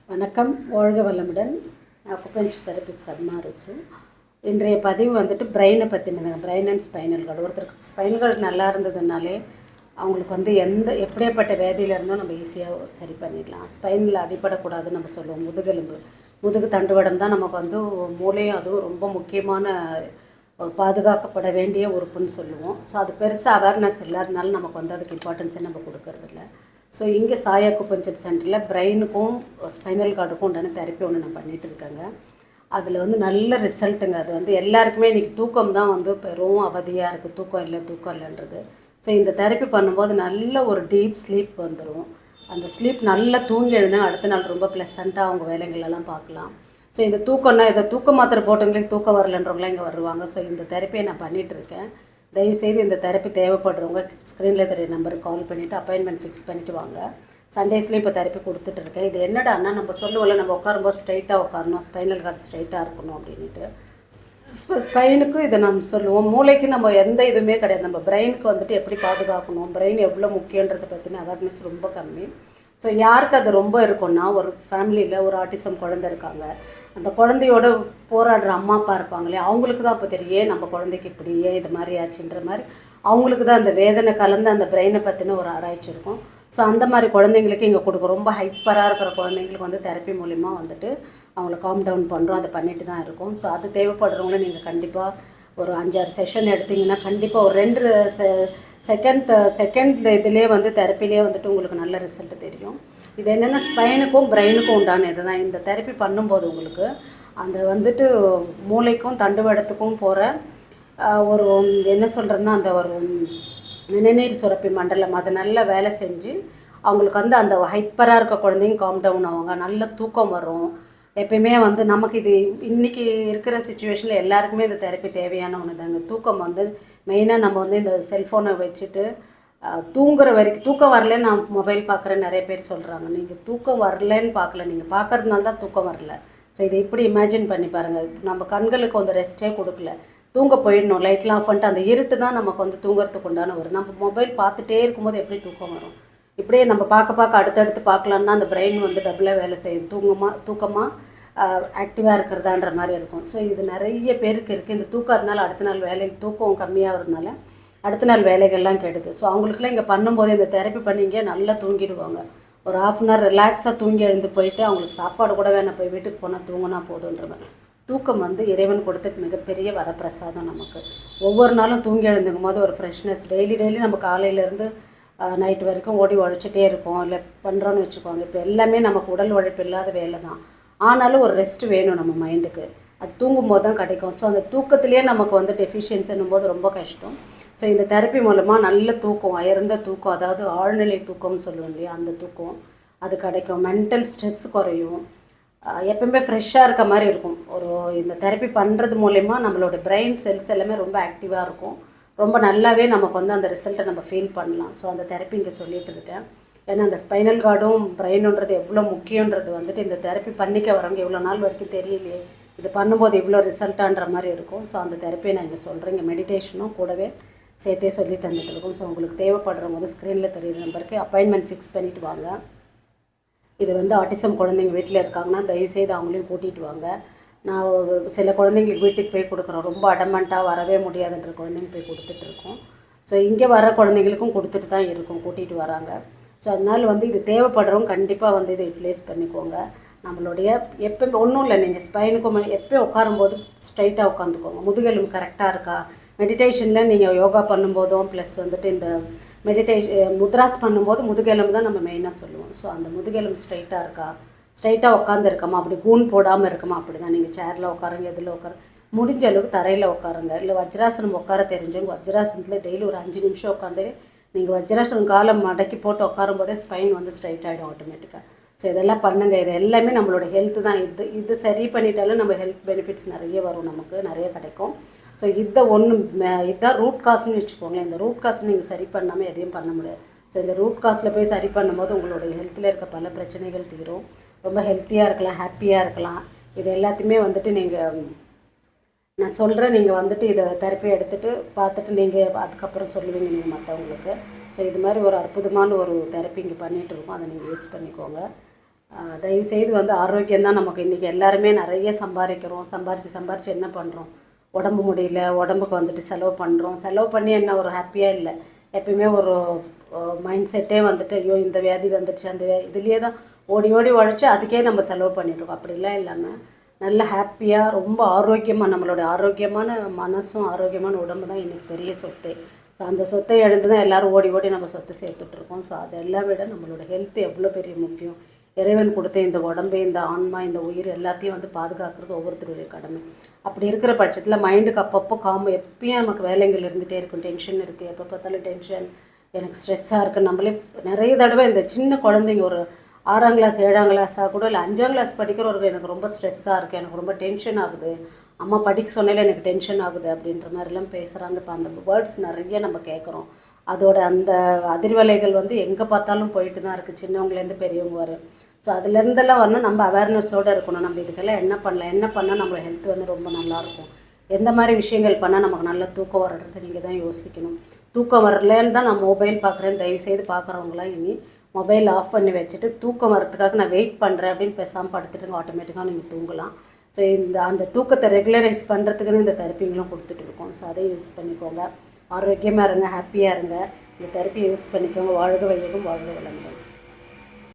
வணக்கம், வாழ்க வளமுடன். Acupuncture therapist Padma Rasu. இன்றைய பதிவு வந்துட்டு பிரெயினை பற்றினதுங்க. Brain and spinal cord. ஒருத்தருக்கு ஸ்பைனல் கார்டு நல்லா இருந்ததுனாலே அவங்களுக்கு வந்து எப்படியாப்பட்ட வேதியில் இருந்தும் நம்ம ஈஸியாக சரி பண்ணிடலாம். ஸ்பைனில் அடிப்படக்கூடாதுன்னு நம்ம சொல்லுவோம். முதுகு தண்டுவடம் தான் நமக்கு வந்து மூளையும் அதுவும் ரொம்ப முக்கியமான பாதுகாக்கப்பட வேண்டிய உறுப்புன்னு சொல்லுவோம். ஸோ அது பெருசாக அவேர்னஸ் இல்லாதனால நமக்கு வந்து அதுக்கு இம்பார்ட்டன்ஸை நம்ம கொடுக்கறதில்ல. ஸோ இங்கே சாய் அக்குபஞ்சர் சென்டரில் பிரெயினுக்கும் ஸ்பைனல் கார்டுக்கும் உண்டான தெரப்பி ஒன்று நான் பண்ணிகிட்டு இருக்கேங்க. அதில் வந்து நல்ல ரிசல்ட்டுங்க. அது வந்து எல்லாருக்குமே இன்றைக்கி தூக்கம் தான் வந்து பெரும் அவதியாக இருக்குது. தூக்கம் இல்லைன்றது. ஸோ இந்த தெரப்பி பண்ணும்போது நல்ல ஒரு டீப் ஸ்லீப் வந்துடும். அந்த ஸ்லீப் நல்லா தூங்கி எழுந்தால் அடுத்த நாள் ரொம்ப ப்ளசண்ட்டாக அவங்க வேலைகளெல்லாம் பார்க்கலாம். ஸோ இந்த தூக்கம்னா இதை தூக்க மாத்திரை போட்டவங்களுக்கு தூக்கம் வரலன்றவங்களாம் இங்கே வருவாங்க. ஸோ இந்த தெரப்பியை நான் பண்ணிகிட்ருக்கேன். தயவுசெய்து இந்த தெரப்பி தேவைப்படுறவங்க ஸ்க்ரீனில் தெரிய நம்பருக்கு கால் பண்ணிவிட்டு அப்பாயின்மெண்ட் ஃபிக்ஸ் பண்ணிவிட்டு வாங்க. சண்டேஸ்லேயும் இப்போ தெரப்பி கொடுத்துட்ருக்கேன். இது என்னடான்னா நம்ம சொல்லுவோம்ல, நம்ம உட்காரும்போது ஸ்ட்ரைட்டாக உட்காரணும், ஸ்பைனல் கார்டு ஸ்ட்ரைட்டாக இருக்கணும் அப்படின்ட்டு. ஸ்பைனுக்கு இதை நம்ம சொல்லுவோம். மூளைக்கு நம்ம எந்த இதுவுமே கிடையாது. நம்ம பிரெயினுக்கு வந்துட்டு எப்படி பாதுகாக்கணும், பிரெயின் எவ்வளோ முக்கியன்றதை பற்றின அவேர்னஸ் ரொம்ப கம்மி. ஸோ யாருக்கு அது ரொம்ப இருக்குன்னா, ஒரு ஃபேமிலியில் ஒரு ஆட்டிசம் குழந்தை இருக்காங்க, அந்த குழந்தையோட போராடுற அம்மா அப்பா இருப்பாங்களே, அவங்களுக்கு தான் அப்போ தெரியும் நம்ம குழந்தைக்கு இப்படி ஏன் இது மாதிரி ஆச்சுன்ற மாதிரி அவங்களுக்கு தான் அந்த வேதனை கலந்து அந்த பிரெயினை பற்றின ஒரு ஆராய்ச்சி இருக்கும். ஸோ அந்த மாதிரி குழந்தைங்களுக்கு இங்கே கொடுக்கும். ரொம்ப ஹைப்பராக இருக்கிற குழந்தைங்களுக்கு வந்து தெரப்பி மூலிமா வந்துட்டு அவங்கள காம் டவுன் பண்ணுறோம். அதை பண்ணிட்டு தான் இருக்கும். ஸோ அது தேவைப்படுறவங்கள நீங்கள் கண்டிப்பாக ஒரு 5-6 செஷன் எடுத்திங்கன்னா கண்டிப்பாக ஒரு 2 செகண்ட் இதிலே வந்து தெரப்பிலே வந்துட்டு உங்களுக்கு நல்ல ரிசல்ட் தெரியும். இது என்னென்னா ஸ்பைனுக்கும் பிரெயினுக்கும் உண்டான இது தான். இந்த தெரப்பி பண்ணும்போது உங்களுக்கு அந்த வந்துட்டு மூளைக்கும் தண்டுவடத்துக்கும் போகிற ஒரு என்ன சொல்கிறதுன்னா அந்த ஒரு நிணநீர் சுரப்பி மண்டலம் அது நல்லா வேலை செஞ்சு அவங்களுக்கு வந்து அந்த ஹைப்பராக இருக்க குழந்தைங்க காம் டவுன் ஆவாங்க. நல்ல தூக்கம் வரும். எப்பயுமே வந்து நமக்கு இது இன்றைக்கி இருக்கிற சுச்சுவேஷனில் எல்லாருக்குமே இந்த தெரப்பி தேவையான ஒன்று தாங்க. தூக்கம் வந்து மெயினாக நம்ம வந்து இந்த செல்ஃபோனை வச்சுட்டு தூங்குற வரைக்கும் தூக்கம் வரலன்னு நான் மொபைல் பார்க்குறேன் நிறைய பேர் சொல்கிறாங்க. நீங்கள் தூக்கம் வரலன்னு பார்க்கல, நீங்கள் பார்க்குறதுனால தான் தூக்கம் வரல. ஸோ இதை இப்படி இமேஜின் பண்ணி பாருங்கள். நம்ம கண்களுக்கு வந்து ரெஸ்ட்டே கொடுக்கல, தூங்க போயிடணும். லைட்லாம் ஆஃப் பண்ணிட்டு அந்த இருட்டு தான் நமக்கு வந்து தூங்குறதுக்கு உண்டான ஒரு நம்ம மொபைல் பார்த்துட்டே இருக்கும்போது எப்படி தூக்கம் வரும்? இப்படியே நம்ம பார்க்க அடுத்தடுத்து பார்க்கலான்னு தான் அந்த பிரெயின் வந்து டபுளாக வேலை செய்யும். தூக்கமாக ஆக்டிவாக இருக்கிறதான்ற மாதிரி இருக்கும். ஸோ இது நிறைய பேருக்கு இருக்குது. இந்த தூக்கம் இருந்தாலும் அடுத்த நாள் தூக்கம் கம்மியாகிறதுனால அடுத்த நாள் வேலைகள்லாம் கெடுது. ஸோ அவங்களுக்குலாம் இங்கே பண்ணும்போது இந்த தெரப்பி பண்ணிங்க நல்லா தூங்கிடுவாங்க. ஒரு 1/2 hour ரிலாக்ஸாக தூங்கி எழுந்து போயிட்டு அவங்களுக்கு சாப்பாடு கூட வேணாம், போய் வீட்டுக்கு போனால் தூங்கினா போதுன்ற மாதிரி. தூக்கம் வந்து இறைவன் கொடுத்த மிகப்பெரிய வரப்பிரசாதம் நமக்கு. ஒவ்வொரு நாளும் தூங்கி எழுந்துக்கும் போது ஒரு ஃப்ரெஷ்னஸ் டெய்லி நம்ம காலையிலேருந்து நைட்டு வரைக்கும் ஓடி உழைச்சிட்டே இருக்கோம், இல்லை பண்ணுறோன்னு வச்சுக்கோங்க. இப்போ எல்லாமே நமக்கு உடல் உழைப்பு இல்லாத வேலை தான். ஆனாலும் ஒரு ரெஸ்ட் வேணும் நம்ம மைண்டுக்கு. அது தூங்கும்போது தான் கிடைக்கும். ஸோ அந்த தூக்கத்திலே நமக்கு வந்து டெஃபிஷியன்ஸின்னும் போது ரொம்ப கஷ்டம். ஸோ இந்த தெரப்பி மூலமாக நல்ல தூக்கம், அயர்ந்த தூக்கம், அதாவது ஆழ்நிலை தூக்கம்னு சொல்லுவோம் இல்லையா, அந்த தூக்கம் அது கிடைக்கும். மென்டல் ஸ்ட்ரெஸ் குறையும். எப்பவுமே ஃப்ரெஷ்ஷாக இருக்க மாதிரி இருக்கும். இந்த தெரப்பி பண்ணுறது மூலமா நம்மளோட பிரெயின் செல்ஸ் எல்லாமே ரொம்ப ஆக்டிவாக இருக்கும். ரொம்ப நல்லாவே நமக்கு வந்து அந்த ரிசல்ட்டை நம்ம ஃபீல் பண்ணலாம். ஸோ அந்த தெரப்பி இங்கே சொல்லிகிட்டு இருக்கேன். ஏன்னா அந்த ஸ்பைனல் கார்டும் பிரெயினுன்றது எவ்வளோ முக்கியன்றது வந்துட்டு இந்த தெரப்பி பண்ணிக்க வரவங்க எவ்வளோ நாள் வரைக்கும் தெரியலையே, இது பண்ணும்போது இவ்வளோ ரிசல்ட்டான்ற மாதிரி இருக்கும். ஸோ அந்த தெரப்பியை நான் இங்கே சொல்கிறேன். இங்கே மெடிடேஷனும் கூடவே சேர்த்தே சொல்லி தந்துட்டு இருக்கோம். ஸோ உங்களுக்கு தேவைப்படுறவங்க வந்து ஸ்க்ரீனில் தெரியுற நம்பருக்கு அப்பாயின்மெண்ட் ஃபிக்ஸ் பண்ணிவிட்டு வாங்க. இது வந்து ஆட்டிசம் குழந்தைங்க வீட்டில் இருக்காங்கன்னா தயவுசெய்து அவங்களையும் கூட்டிகிட்டு வாங்க. நான் சில குழந்தைங்களுக்கு வீட்டுக்கு போய் கொடுக்குறோம். ரொம்ப அடமெண்ட்டாக வரவே முடியாதுன்ற குழந்தைங்க போய் கொடுத்துட்ருக்கோம். ஸோ இங்கே வர குழந்தைங்களுக்கும் கொடுத்துட்டு தான் இருக்கும், கூட்டிகிட்டு வராங்க. ஸோ அதனால் வந்து இது தேவைப்படுறவங்க கண்டிப்பாக வந்து இதை யூட்டிலைஸ் பண்ணிக்கோங்க. நம்மளுடைய எப்போயுமே ஒன்றும் இல்லை, நீங்கள் ஸ்பைனுக்கும் எப்போயும் உட்காரும்போது ஸ்ட்ரைட்டாக உட்காந்துக்கோங்க. முதுகெலும்பு கரெக்டாக இருக்கா? மெடிடேஷனில் நீங்கள் யோகா பண்ணும்போதும் ப்ளஸ் வந்துட்டு இந்த முத்ராஸ் பண்ணும்போது முதுகெலும்பு தான் நம்ம மெயினாக சொல்லுவோம். ஸோ அந்த முதுகெலும்பு ஸ்ட்ரைட்டாக இருக்கா, ஸ்ட்ரைட்டாக உட்காந்து இருக்கமா, அப்படி கூன் போடாமல் இருக்கமா, அப்படி தான். நீங்கள் சேரில் உட்காருங்க, எதில் முடிஞ்ச அளவுக்கு தரையில் உட்காருங்க. இல்லை வஜ்ராசனம் உட்கார தெரிஞ்சவங்க வஜ்ராசனத்தில் டெய்லி ஒரு 5 நிமிஷம் உட்காந்து நீங்கள் வஜ்ராசனம் காலம் மடக்கி போட்டு உட்காரும் போதே ஸ்பைன் வந்து ஸ்ட்ரைட் ஆகிடும் ஆட்டோமேட்டிக்காக. ஸோ இதெல்லாம் பண்ணுங்கள். இது எல்லாமே நம்மளோட ஹெல்த்து தான். இது சரி பண்ணிட்டாலும் நம்ம ஹெல்த் பெனிஃபிட்ஸ் நிறைய வரும், நமக்கு நிறைய கிடைக்கும். ஸோ இதுதான் ரூட் காசுன்னு வச்சுக்கோங்களேன். இந்த ரூட் காசு நீங்கள் சரி பண்ணாமல் எதையும் பண்ண முடியாது. ஸோ இந்த ரூட் காசில் போய் சரி பண்ணும்போது உங்களுடைய ஹெல்த்தில் இருக்க பல பிரச்சனைகள் தீரும். ரொம்ப ஹெல்த்தியாக இருக்கலாம், ஹாப்பியாக இருக்கலாம். இது எல்லாத்தையுமே வந்துட்டு நான் சொல்கிறேன். நீங்கள் வந்துட்டு இதை தெரப்பி எடுத்துகிட்டு பார்த்துட்டு நீங்கள் அதுக்கப்புறம் சொல்லுவீங்க நீங்கள் மற்றவங்களுக்கு. ஸோ இது மாதிரி ஒரு அற்புதமான ஒரு தெரப்பி இங்கே பண்ணிகிட்டு இருக்கோம். அதை நீங்கள் யூஸ் பண்ணிக்கோங்க. தயவுசெய்து வந்து ஆரோக்கியம் தான் நமக்கு இன்றைக்கி எல்லாருமே நிறைய சம்பாதிக்கிறோம். சம்பாரித்து என்ன பண்ணுறோம்? உடம்பு முடியல, உடம்புக்கு வந்துட்டு செலவு பண்ணுறோம். செலவு பண்ணி என்ன ஒரு ஹாப்பியாக இல்லை. எப்பயுமே ஒரு மைண்ட் செட்டே வந்துட்டு ஐயோ இந்த வியாதி வந்துடுச்சு, அந்த இதுலேயே தான் ஓடி ஓடி உழைச்சி அதுக்கே நம்ம செலவு பண்ணிட்டுருக்கோம். அப்படிலாம் இல்லாமல் நல்ல ஹாப்பியாக ரொம்ப ஆரோக்கியமாக நம்மளோட ஆரோக்கியமான மனசும் ஆரோக்கியமான உடம்பு தான் இன்றைக்கி பெரிய சொத்து. ஸோ அந்த சொத்தை இழந்து தான் எல்லோரும் ஓடி ஓடி நம்ம சொத்தை சேர்த்துட்ருக்கோம். ஸோ அதெல்லாம் விட நம்மளோட ஹெல்த் எவ்வளோ பெரிய முக்கியம். இறைவன் கொடுத்த இந்த உடம்பு, இந்த ஆன்மா, இந்த உயிர் எல்லாத்தையும் வந்து பாதுகாக்கிறது ஒவ்வொருத்தருடைய கடமை. அப்படி இருக்கிற பட்சத்தில் மைண்டுக்கு அப்பப்போ எப்பயும் நமக்கு வேலைகள் இருந்துகிட்டே இருக்கும். டென்ஷன் இருக்குது, எப்போ பார்த்தாலும் டென்ஷன், எனக்கு ஸ்ட்ரெஸ்ஸாக இருக்குது. நம்மளே நிறைய தடவை இந்த சின்ன குழந்தைங்க ஒரு 6ஆம் கிளாஸ் 7ஆம் கிளாஸாக கூட இல்லை 5ஆம் கிளாஸ் படிக்கிறவருக்கு எனக்கு ரொம்ப ஸ்ட்ரெஸ்ஸாக இருக்குது, எனக்கு ரொம்ப டென்ஷன் ஆகுது, அம்மா படிக்க சொன்னாலே எனக்கு டென்ஷன் ஆகுது அப்படின்ற மாதிரிலாம் பேசுகிறாங்க. இப்போ அந்த வேர்ட்ஸ் நிறைய நம்ம கேட்குறோம். அதோட அந்த அதிர்வலைகள் வந்து எங்கே பார்த்தாலும் போயிட்டு தான் இருக்குது, சின்னவங்கலேருந்து பெரியவங்க வர. ஸோ அதுலேருந்தெல்லாம் வரணும். நம்ம அவேர்னஸோடு இருக்கணும். நம்ம இதுக்கெல்லாம் என்ன பண்ணால் நம்மளோட ஹெல்த் வந்து ரொம்ப நல்லாயிருக்கும், எந்த மாதிரி விஷயங்கள் பண்ணால் நமக்கு நல்ல தூக்கம் வர்றது நீங்கள் தான் யோசிக்கணும். தூக்கம் வரலன்னு தான் நான் மொபைல் பார்க்குறேன். தயவுசெய்து பார்க்குறவங்களாம் இனி மொபைல் ஆஃப் பண்ணி வச்சுட்டு தூக்கம் வரத்துக்காக நான் வெயிட் பண்ணுறேன் அப்படின்னு பேசாமல் படுத்துட்டுங்க, ஆட்டோமேட்டிக்காக நீங்கள் தூங்கலாம். ஸோ அந்த தூக்கத்தை ரெகுலரைஸ் பண்ணுறதுக்குன்னு இந்த தெரப்பிங்களும் கொடுத்துட்டு இருக்கோம். ஸோ அதை யூஸ் பண்ணிக்கோங்க. ஆரோக்கியமாக இருங்க, ஹாப்பியாக இருங்க. இந்த தெரப்பியை யூஸ் பண்ணிக்கோங்க. வாழ்க வையகம், வாழ்க வளமுடன்.